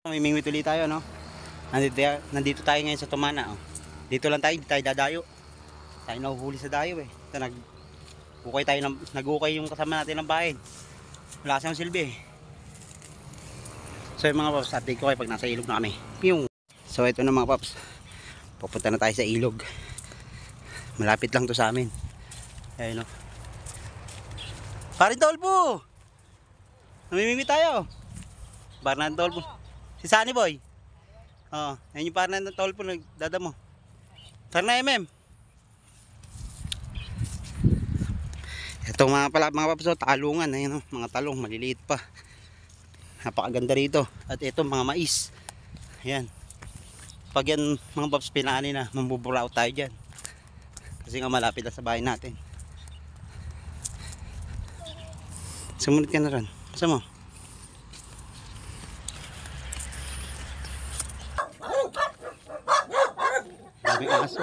Mamimingwit ulit tayo, no? Nandito tayo ngayon sa Tumana, oh. Dito lang tayo, hindi tayo dadayo. Tayo nahuhuli sa dayo, eh. Ito, nag-ukay yung kasama natin ng bahay. Wala siyang silbi, eh. So yung mga paps, update ko kayo pag nasa ilog na kami. So ito na mga paps, pupunta na tayo sa ilog. Malapit lang to sa amin. Ayun, no? Parin Tolpo! Namimingwit tayo. Parin Tolpo. Si Sunny Boy. Oh, ayun yung parin ng Tolpo nagdadamo. Tara na, MM. Ito mga paps, talungan, ayun, mga talong maliliit pa. Napakaganda rito. At ito mga mais. Ayan. Pag yan mga paps pinaani na, mambuburaw tayo dyan. Kasi nga malapit na sa bahay natin. Sumunod ka na rin. Basta mo. Daming aso.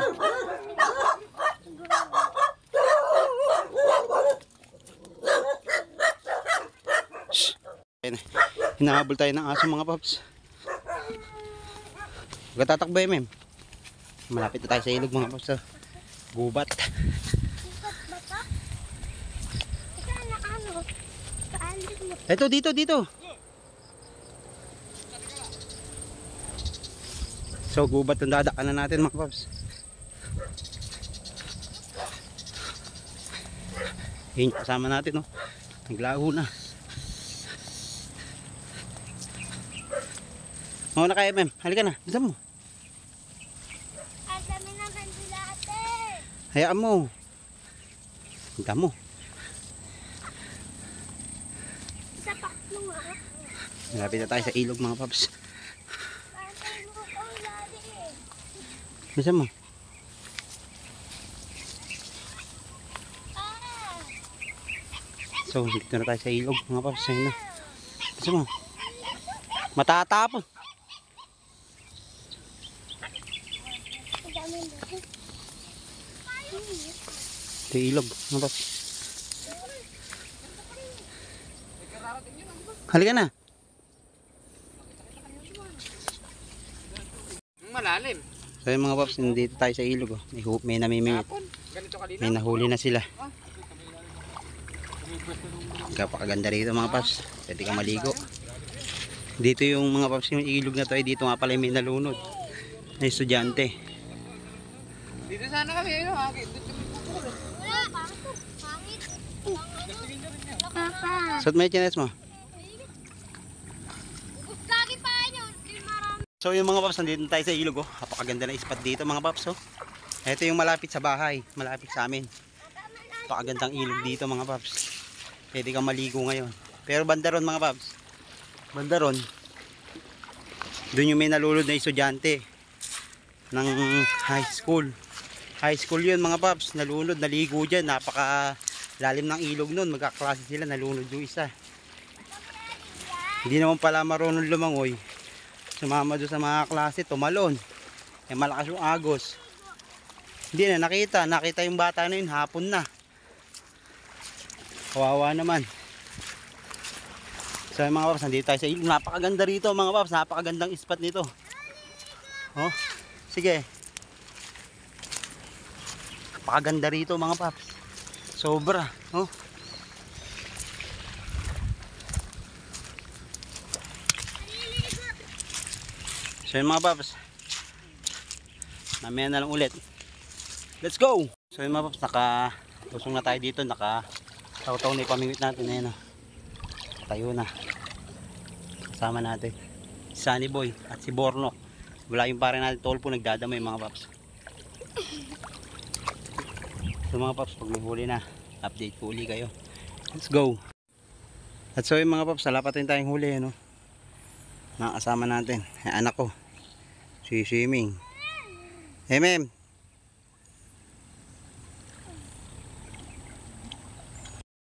Hinahabol tayo ng aso mga paps. Huwag tatakbo, MM. Malapit na tayo sa ilog mga paps. Gubat. Ito, dito. So, gubat ang dadaanan natin mga paps. Yun, kasama natin, no? Naglaho na. Mauna ka, MM. Halika na. Bisa mo. Ang dami ng kandilate. Hayaan mo. Hangga mo. Sa paklo nga. Malapit na tayo sa ilog mga paps. Pantay mo ko lari eh. Bisa mo. So, dito na tayo sa ilog mga paps. Ayun na. Bisa mo. Matatapon. Ang dami ng dami. Ito yung ilog mga paps. Halika na. Malalim. So yung mga paps, nandito tayo sa ilog, oh. May namimingit. May nahuli na sila. Kapakaganda rito mga paps. Pwede ka maligo. Dito yung mga paps, yung ilog na to ay dito nga pala may nalunod na estudyante. Dito sana kami, ayun, Wala. Pangit. Papa. Suot mo yung chinelas mo. Lagi pa yun. Marami. So yung mga paps, nandito tayo sa ilog, oh. Kapakaganda na spot dito mga paps, oh. Ito yung malapit sa bahay, malapit sa amin. Kapakagandang ilog dito mga paps. Pwede kang maligo ngayon. Pero bandaron mga paps, bandaron, doon yung may nalulod na estudyante ng high school. High school yun mga paps, nalunod, naligo dyan. Napaka lalim ng ilog nun, magkaklase sila, nalunod yung isa. Hindi naman pala marunong lumangoy, sumama doon sa mga klase, tumalon. Eh malakas yung agos. Hindi na nakita yung bata na yun, hapon na. Kawawa naman. So mga paps, nandito tayo sa ilog. Napakaganda rito mga paps, napakagandang spot nito. Oh, sige. Napakaganda rito mga paps. Sobra, oh. So yung mga paps, mamaya na lang ulit. Let's go! So yung mga paps, naka-tusong na tayo dito, naka-taw-taw na ipamingwit natin. Ayan, oh. Tayo na. Kasama natin si Sunny Boy at si Bornok. Wala yung pare natin Tolpo, nagdadamay mga paps. So mga paps, pag may huli na, update po uli kayo. Let's go! At so yung mga paps, salapatin tayong huli, no? Nakasama natin, anak ko, si Swimming. MM,